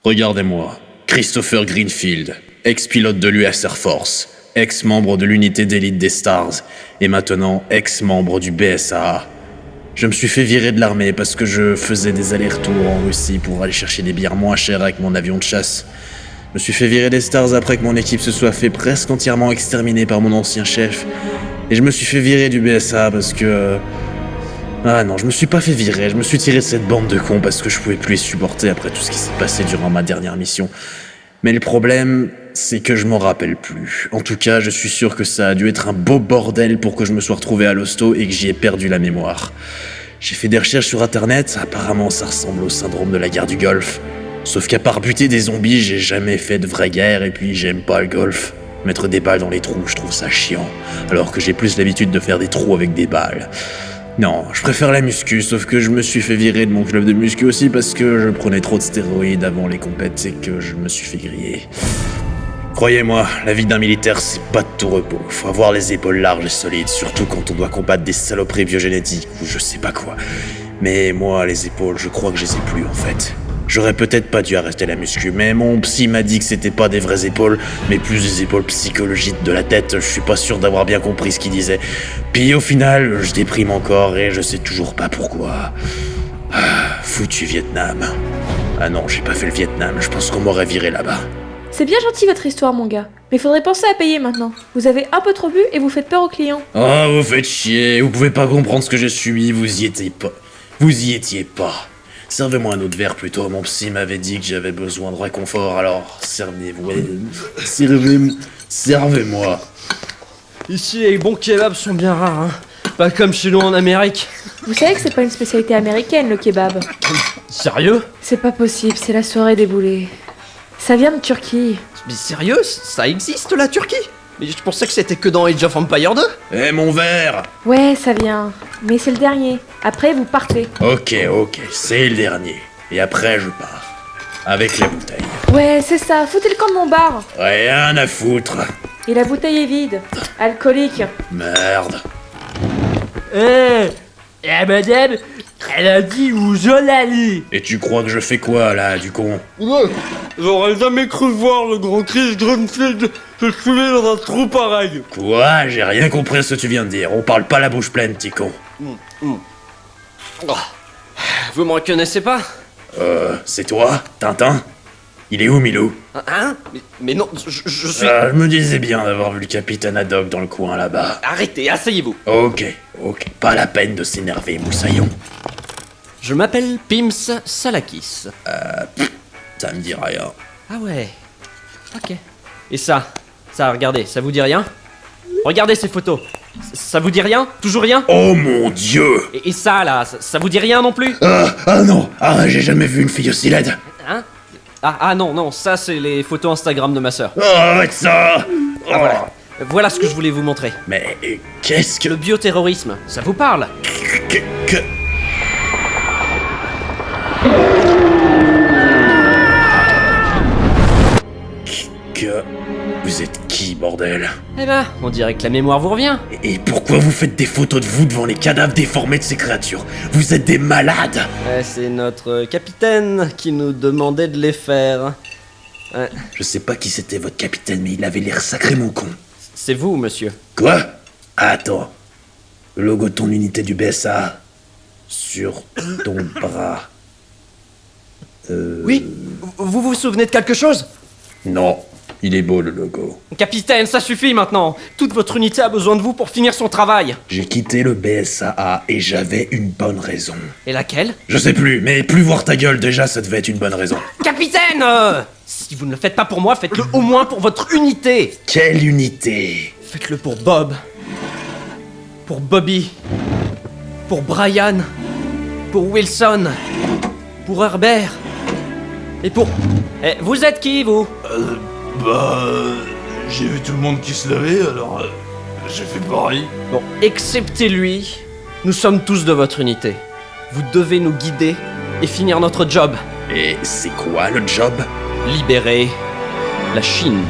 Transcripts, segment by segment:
Regardez-moi, Christopher Greenfield, ex-pilote de l'US Air Force, ex-membre de l'unité d'élite des Stars, et maintenant ex-membre du BSAA. Je me suis fait virer de l'armée parce que je faisais des allers-retours en Russie pour aller chercher des bières moins chères avec mon avion de chasse. Je me suis fait virer des Stars après que mon équipe se soit fait presque entièrement exterminer par mon ancien chef. Et je me suis fait virer du BSAA parce que... Ah non, je me suis pas fait virer, je me suis tiré de cette bande de cons parce que je pouvais plus les supporter après tout ce qui s'est passé durant ma dernière mission. Mais le problème, c'est que je m'en rappelle plus. En tout cas, je suis sûr que ça a dû être un beau bordel pour que je me sois retrouvé à l'hosto et que j'y ai perdu la mémoire. J'ai fait des recherches sur internet, apparemment ça ressemble au syndrome de la guerre du Golfe. Sauf qu'à part buter des zombies, j'ai jamais fait de vraie guerre et puis j'aime pas le golf. Mettre des balles dans les trous, je trouve ça chiant. Alors que j'ai plus l'habitude de faire des trous avec des balles. Non, je préfère la muscu, sauf que je me suis fait virer de mon club de muscu aussi parce que je prenais trop de stéroïdes avant les compètes et que je me suis fait griller. Croyez-moi, la vie d'un militaire, c'est pas de tout repos. Faut avoir les épaules larges et solides, surtout quand on doit combattre des saloperies biogénétiques ou je sais pas quoi. Mais moi, les épaules, je crois que je les ai plus en fait. J'aurais peut-être pas dû arrêter la muscu, mais mon psy m'a dit que c'était pas des vraies épaules, mais plus des épaules psychologiques de la tête. Je suis pas sûr d'avoir bien compris ce qu'il disait. Puis au final, je déprime encore et je sais toujours pas pourquoi. Foutu Vietnam. Ah non, j'ai pas fait le Vietnam, je pense qu'on m'aurait viré là-bas. C'est bien gentil votre histoire, mon gars. Mais faudrait penser à payer maintenant. Vous avez un peu trop bu et vous faites peur aux clients. Oh, vous faites chier, vous pouvez pas comprendre ce que j'ai subi, vous y étiez pas. Vous y étiez pas. Servez-moi un autre verre plutôt, mon psy m'avait dit que j'avais besoin de réconfort, alors servez-moi. Servez-moi. Ici, les bons kebabs sont bien rares, hein. Pas comme chez nous en Amérique. Vous savez que c'est pas une spécialité américaine, le kebab. Sérieux? C'est pas possible, c'est la soirée des boulets. Ça vient de Turquie. Mais sérieux? Ça existe, la Turquie? Mais je pensais que c'était que dans Age of Empires 2. Eh, mon verre! Ouais, ça vient. Mais c'est le dernier. Après, vous partez. Ok, c'est le dernier. Et après, je pars. Avec la bouteille. Ouais, c'est ça. Foutez le camp de mon bar. Rien à foutre. Et la bouteille est vide. Alcoolique. Merde. La madame, elle a dit où je l'allais. Et tu crois que je fais quoi, là, du con? Ouais, j'aurais jamais cru voir le grand Chris Greenfield se fouler dans un trou pareil. Quoi? J'ai rien compris à ce que tu viens de dire. On parle pas la bouche pleine, petit con. Oh. Vous me reconnaissez pas? C'est toi, Tintin? Il est où, Milou? Hein? Mais non, je suis... Je me disais bien d'avoir vu le capitaine Haddock dans le coin, là-bas. Arrêtez, asseyez-vous. Ok. Pas la peine de s'énerver, moussaillon. Je m'appelle Pims Salakis. Ça me dit rien. Ah ouais. Ok. Et ça, regardez, ça vous dit rien? Regardez ces photos. Ça vous dit rien? Toujours rien? Oh mon Dieu! Et ça là, ça vous dit rien non plus? Non! J'ai jamais vu une fille aussi laide! Hein? Non, ça c'est les photos Instagram de ma sœur. Arrête ça! Voilà. Voilà ce que je voulais vous montrer. Mais qu'est-ce que... Le bioterrorisme, ça vous parle? que... Vous êtes qui, bordel? Eh ben, on dirait que la mémoire vous revient. Et pourquoi vous faites des photos de vous devant les cadavres déformés de ces créatures? Vous êtes des malades! C'est notre capitaine qui nous demandait de les faire. Ouais. Je sais pas qui c'était votre capitaine, mais il avait l'air sacrément con. C'est vous, monsieur. Quoi? Attends. Le logo de ton unité du BSA sur ton bras. Oui? Vous vous souvenez de quelque chose? Non. Il est beau, le logo. Capitaine, ça suffit maintenant. Toute votre unité a besoin de vous pour finir son travail. J'ai quitté le BSAA et j'avais une bonne raison. Et laquelle? Je sais plus, mais plus voir ta gueule, déjà, ça devait être une bonne raison. Capitaine! Si vous ne le faites pas pour moi, faites-le au moins pour votre unité. Quelle unité? Faites-le pour Bob. Pour Bobby. Pour Brian. Pour Wilson. Pour Herbert. Et pour... vous êtes qui, vous? J'ai vu tout le monde qui se levait, alors j'ai fait pareil. Bon, excepté lui, nous sommes tous de votre unité. Vous devez nous guider et finir notre job. Et c'est quoi le job? Libérer la Chine.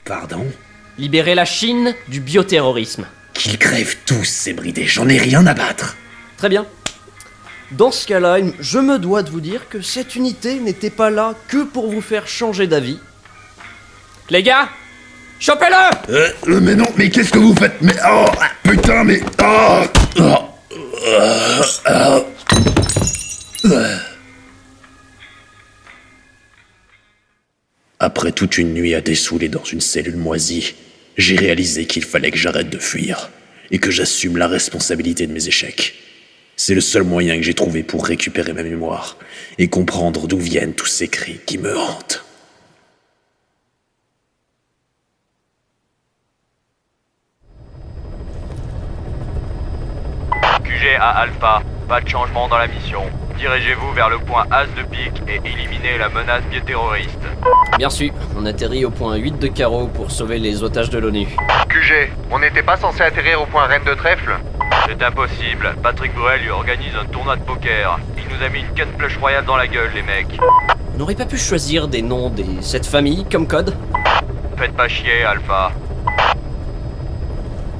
Pardon? Libérer la Chine du bioterrorisme. Qu'ils crèvent tous, ces bridés, j'en ai rien à battre. Très bien. Dans ce cas-là, je me dois de vous dire que cette unité n'était pas là que pour vous faire changer d'avis. Les gars, chopez-le! Mais non, mais qu'est-ce que vous faites? Mais oh, putain, mais Après toute une nuit à dessouler dans une cellule moisie, j'ai réalisé qu'il fallait que j'arrête de fuir et que j'assume la responsabilité de mes échecs. C'est le seul moyen que j'ai trouvé pour récupérer ma mémoire et comprendre d'où viennent tous ces cris qui me hantent. QG à Alpha, pas de changement dans la mission. Dirigez-vous vers le point As de pique et éliminez la menace bioterroriste. Bien sûr, on atterrit au point 8 de carreau pour sauver les otages de l'ONU. QG, on n'était pas censé atterrir au point Reine de Trèfle? C'est impossible, Patrick Bruel lui organise un tournoi de poker. Il nous a mis une canne flush royale dans la gueule, les mecs. On n'aurait pas pu choisir des noms de cette famille comme code? Faites pas chier, Alpha.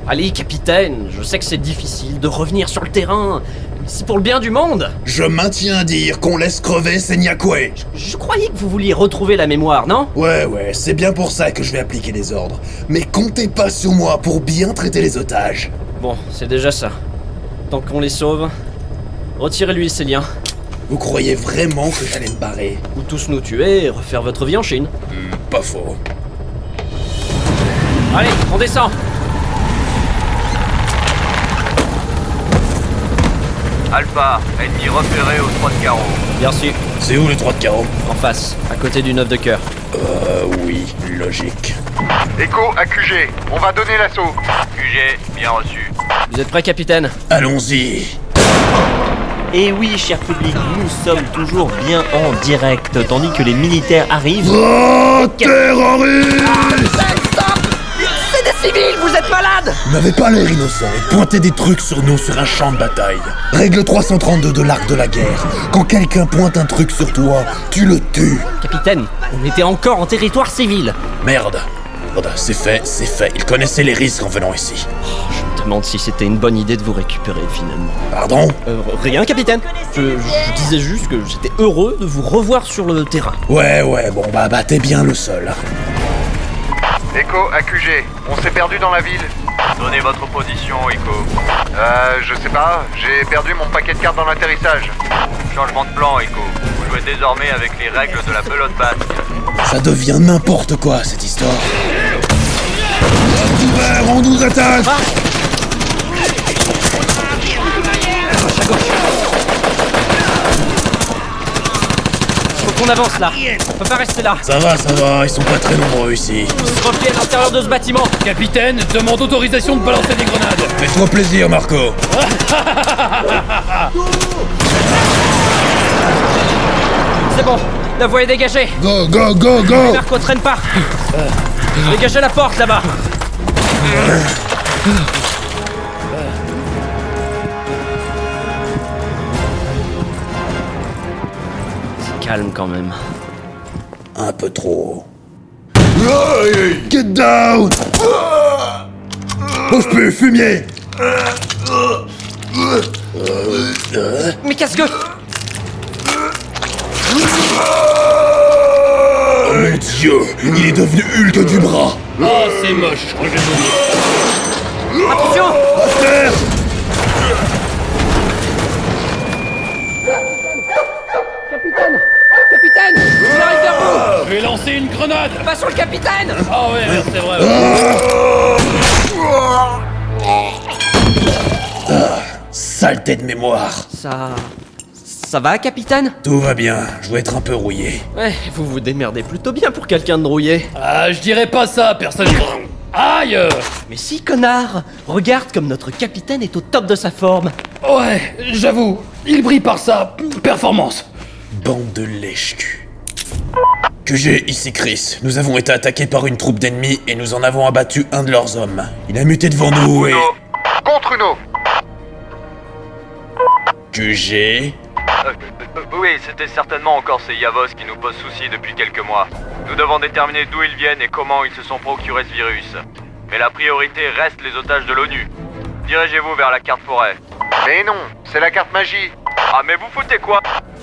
Allez, capitaine, je sais que c'est difficile de revenir sur le terrain, mais c'est pour le bien du monde. je maintiens à dire qu'on laisse crever Senyakwe. Je croyais que vous vouliez retrouver la mémoire, non? Ouais, c'est bien pour ça que je vais appliquer les ordres. Mais comptez pas sur moi pour bien traiter les otages. Bon, c'est déjà ça. Tant qu'on les sauve, retirez-lui ses liens. Vous croyez vraiment que j'allais me barrer? Ou tous nous tuer et refaire votre vie en Chine. Pas faux. Allez, on descend. Alpha, ennemi repéré au 3 de carreau. Bien sûr, C'est où le 3 de carreau? en face, à côté du 9 de cœur. Oui, logique. Echo à QG, on va donner l'assaut. QG, bien reçu. Vous êtes prêts, capitaine? Allons-y. Et oui, cher public, nous sommes toujours bien en direct, tandis que les militaires arrivent. Oh, terroriste! C'est des civils, vous êtes malades! Vous n'avez pas l'air innocent et pointez des trucs sur nous sur un champ de bataille. Règle 332 de l'art de la guerre. Quand quelqu'un pointe un truc sur toi, tu le tues. Capitaine, on était encore en territoire civil. Merde, c'est fait. Ils connaissaient les risques en venant ici. Je me demande si c'était une bonne idée de vous récupérer finalement. Pardon? Rien, capitaine. Je disais juste que j'étais heureux de vous revoir sur le terrain. Ouais, bon bah t'es bien le seul. Echo à QG, on s'est perdu dans la ville. Donnez votre position, Echo. Je sais pas, j'ai perdu mon paquet de cartes dans l'atterrissage. Changement de plan, Echo. Vous jouez désormais avec les règles de la belote basque. Ça devient n'importe quoi cette histoire. Ouvert, on nous attaque! Faut qu'on avance là. On peut pas rester là. Ça va, ils sont pas très nombreux ici. On se replie à l'intérieur de ce bâtiment. Capitaine, demande autorisation de balancer des grenades. Fais-toi plaisir, Marco. C'est bon, la voie est dégagée. Go! Marco, traîne pas. Dégagez la porte là-bas. C'est calme quand même. Un peu trop. Get down! Bouge plus, fumier! Mais qu'est-ce que... Oh mon Dieu! Il est devenu Hulk du bras! Oh, c'est moche, je vais mourir. Attention! Capitaine, il arrive vers vous. Je vais lancer une grenade. Pas sur le capitaine. Ah ouais, c'est vrai. Saleté de mémoire! Ça va, capitaine? Tout va bien, je dois être un peu rouillé. Ouais, vous vous démerdez plutôt bien pour quelqu'un de rouillé. Ah, je dirais pas ça, personne. Aïe. Mais si, connard! Regarde comme notre capitaine est au top de sa forme. Ouais, j'avoue, il brille par sa performance. Bande de lèche-cul. QG, ici Chris. Nous avons été attaqués par une troupe d'ennemis et nous en avons abattu un de leurs hommes. Il a muté devant nous et... Uno. Contre Uno. QG... Oui, c'était certainement encore ces Yavos qui nous posent souci depuis quelques mois. Nous devons déterminer d'où ils viennent et comment ils se sont procurés ce virus. Mais la priorité reste les otages de l'ONU. Dirigez-vous vers la carte forêt. Mais non, c'est la carte magie. Ah mais vous foutez quoi?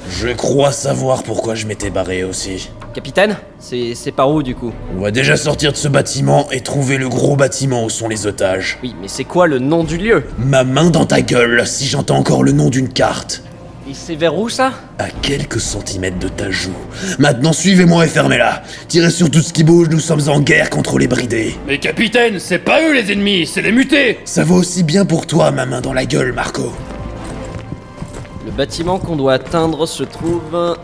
Je crois savoir pourquoi je m'étais barré aussi. Capitaine, c'est par où du coup? On va déjà sortir de ce bâtiment et trouver le gros bâtiment où sont les otages. Oui, mais c'est quoi le nom du lieu? Ma main dans ta gueule si j'entends encore le nom d'une carte. Et c'est vers où ça? À quelques centimètres de ta joue. Maintenant suivez-moi et fermez-la. Tirez sur tout ce qui bouge, nous sommes en guerre contre les bridés. Mais capitaine, c'est pas eux les ennemis, c'est les mutés. Ça va aussi bien pour toi, ma main dans la gueule, Marco. Le bâtiment qu'on doit atteindre se trouve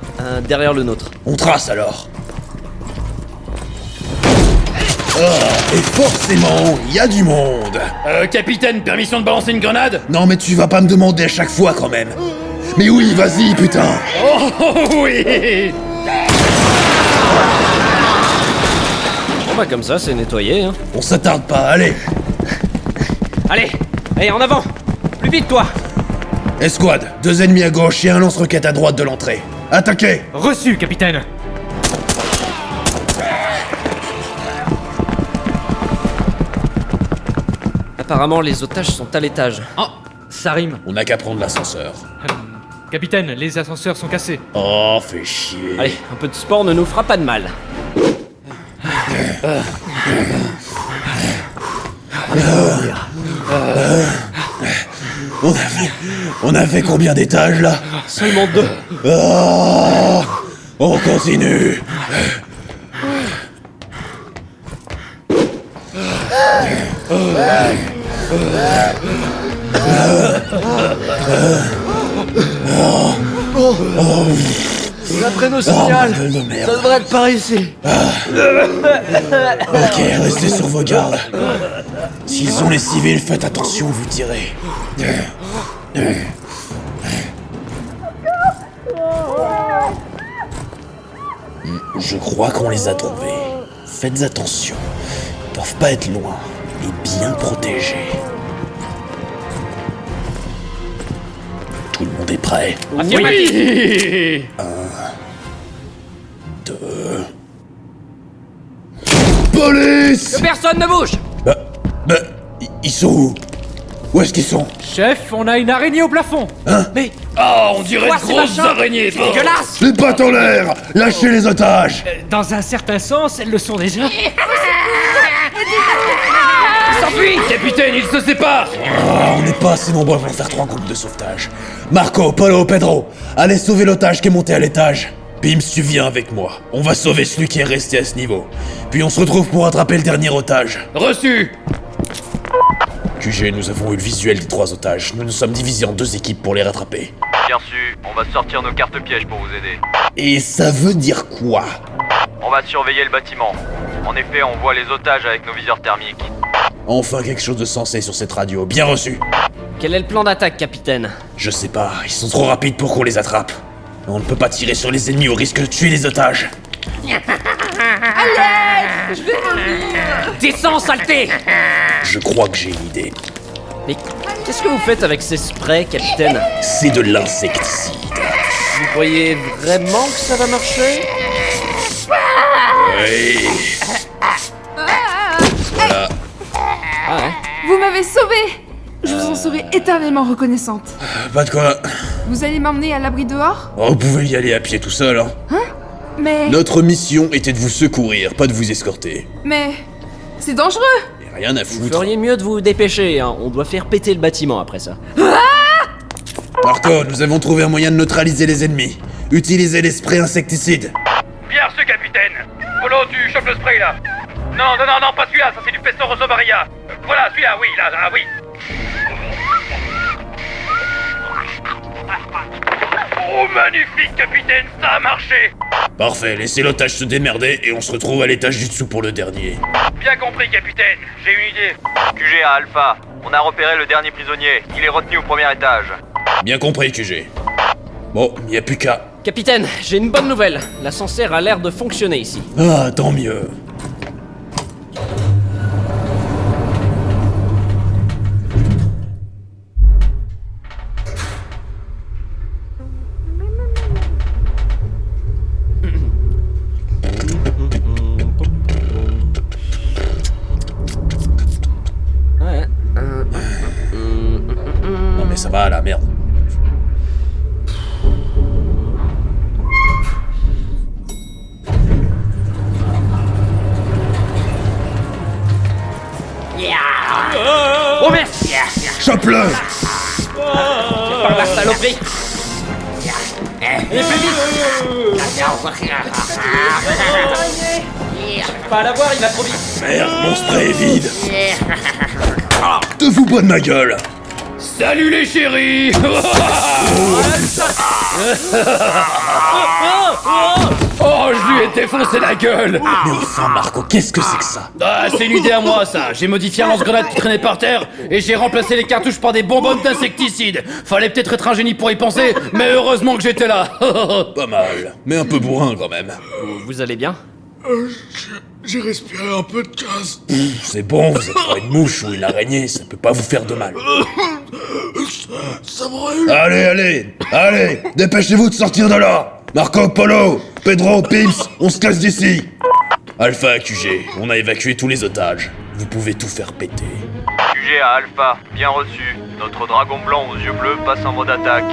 derrière le nôtre. On trace alors. Et forcément, il y a du monde. Capitaine, permission de balancer une grenade? Non mais tu vas pas me demander à chaque fois quand même. Mais oui, vas-y, putain. Oh oui. Bon bah comme ça, c'est nettoyé, hein. On s'attarde pas, allez. Allez, en avant. Plus vite, toi. Escouade, 2 ennemis à gauche et un lance-roquette à droite de l'entrée. Attaquez. Reçu, capitaine. Apparemment, les otages sont à l'étage. Oh, ça rime. On n'a qu'à prendre l'ascenseur. Capitaine, les ascenseurs sont cassés. Oh, fais chier. Allez, un peu de sport ne nous fera pas de mal. On a fait combien d'étages là? Seulement 2. Oh, on continue. D'après nos signaux, bordel de merde. ça devrait être par ici. Ok, restez sur vos gardes. S'ils ont les civils, faites attention, vous tirez. Je crois qu'on les a trouvés. Faites attention. Ils doivent pas être loin et bien protégés. Tout le monde est prêt. Oui. 2. Police! Personne ne bouge. Ils sont où? Où est-ce qu'ils sont? Chef, on a une araignée au plafond. Mais Oh, on dirait Quoi, de ces grosses machins? araignées. c'est dégueulasse. Les pattes en l'air! Lâchez les otages! Dans un certain sens, elles le sont déjà. Capitaine, ils se séparent. On n'est pas assez nombreux pour faire 3 groupes de sauvetage. Marco, Polo, Pedro, allez sauver l'otage qui est monté à l'étage. Pims, tu viens avec moi. On va sauver celui qui est resté à ce niveau. Puis on se retrouve pour attraper le dernier otage. Reçu. QG, nous avons eu le visuel des 3 otages. Nous nous sommes divisés en 2 équipes pour les rattraper. Bien reçu, on va sortir nos cartes pièges pour vous aider. Et ça veut dire quoi? On va surveiller le bâtiment. En effet, on voit les otages avec nos viseurs thermiques. Enfin quelque chose de sensé sur cette radio. Bien reçu. Quel est le plan d'attaque, capitaine? Je sais pas, ils sont trop rapides pour qu'on les attrape. On ne peut pas tirer sur les ennemis au risque de tuer les otages. Descends, saleté! Je crois que j'ai une idée. Mais qu'est-ce que vous faites avec ces sprays, capitaine? C'est de l'insecticide. Vous croyez vraiment que ça va marcher? Oui. Voilà. Ah ouais? Vous m'avez sauvé. Je vous en serai éternellement reconnaissante. Pas de quoi. Vous allez m'emmener à l'abri dehors? Oh, vous pouvez y aller à pied tout seul, hein. Mais... Notre mission était de vous secourir, pas de vous escorter. Mais... c'est dangereux. Et rien à Vous foutre. feriez mieux de vous dépêcher, hein. On doit faire péter le bâtiment après ça. Marco, nous avons trouvé un moyen de neutraliser les ennemis. Utilisez les sprays insecticides. Bien reçu, capitaine. Polo, tu chopes le spray là. Non, pas celui-là, ça c'est du pesto rosso Maria. Voilà, celui-là, oui, là, oui. Oh, magnifique, capitaine, ça a marché. Parfait, laissez l'otage se démerder et on se retrouve à l'étage du dessous pour le dernier. Bien compris, capitaine, j'ai une idée. QG à Alpha, on a repéré le dernier prisonnier. Il est retenu au premier étage. Bien compris, QG. Bon, y a plus qu'à... Capitaine, j'ai une bonne nouvelle. L'ascenseur a l'air de fonctionner ici. Ah, tant mieux. Ouais. Non mais ça va, la merde. Chope-le! Par la saloperie. Et plus vite. Pas à la voir, il va trop vite. Merde, mon spray est vide! Te fous pas de ma gueule! Salut les chéris. Oh, je lui ai défoncé la gueule. Mais enfin, Marco, qu'est-ce que c'est que ça? Ah, c'est une idée à moi, ça. J'ai modifié un lance-grenade qui traînait par terre et j'ai remplacé les cartouches par des bonbonnes d'insecticide. Fallait peut-être être un génie pour y penser, mais heureusement que j'étais là. Pas mal, mais un peu bourrin quand même. Vous allez bien? J'ai respiré un peu de gaz. C'est bon, vous êtes pas une mouche ou une araignée, ça peut pas vous faire de mal. Ça brûle. Allez, dépêchez-vous de sortir de là. Marco, Polo, Pedro, Pimps, on se casse d'ici. Alpha, QG, on a évacué tous les otages. Vous pouvez tout faire péter. QG à Alpha, bien reçu. Notre dragon blanc aux yeux bleus passe en mode attaque.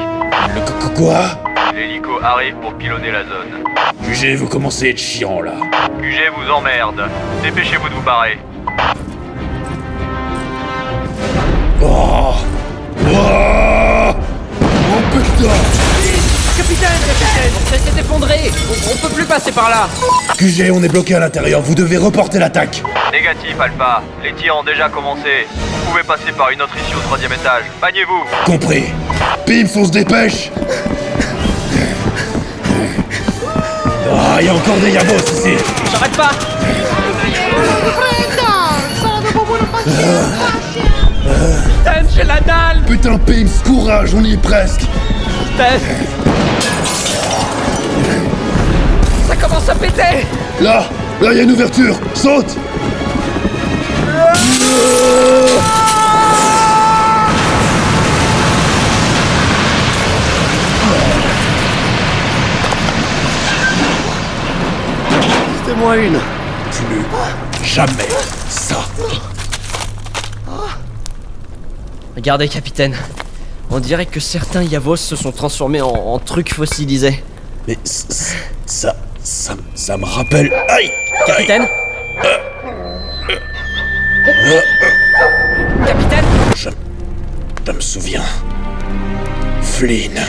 Quoi? L'hélico arrive pour pilonner la zone. QG, vous commencez à être chiant là. QG vous emmerde. Dépêchez-vous de vous barrer. Oh putain! Capitaine, ça s'est effondré. On peut plus passer par là. QG, on est bloqué à l'intérieur, vous devez reporter l'attaque. Négatif, Alpha. Les tirs ont déjà commencé. Vous pouvez passer par une autre issue au 3e étage. Bagnez-vous. Compris. Pimps, on se dépêche. Ah, y a encore des yabos ici. J'arrête pas. Putain, j'ai la dalle. Putain, Pimps, courage, on y est presque. Putain. Ça commence à péter. Là, y a une ouverture. Saute. C'était moi une. Plus jamais ça. Regardez, capitaine. On dirait que certains Yavos se sont transformés en trucs fossilisés. Mais ça me rappelle... Aïe! Capitaine? Capitaine? Je me souviens. Flynn.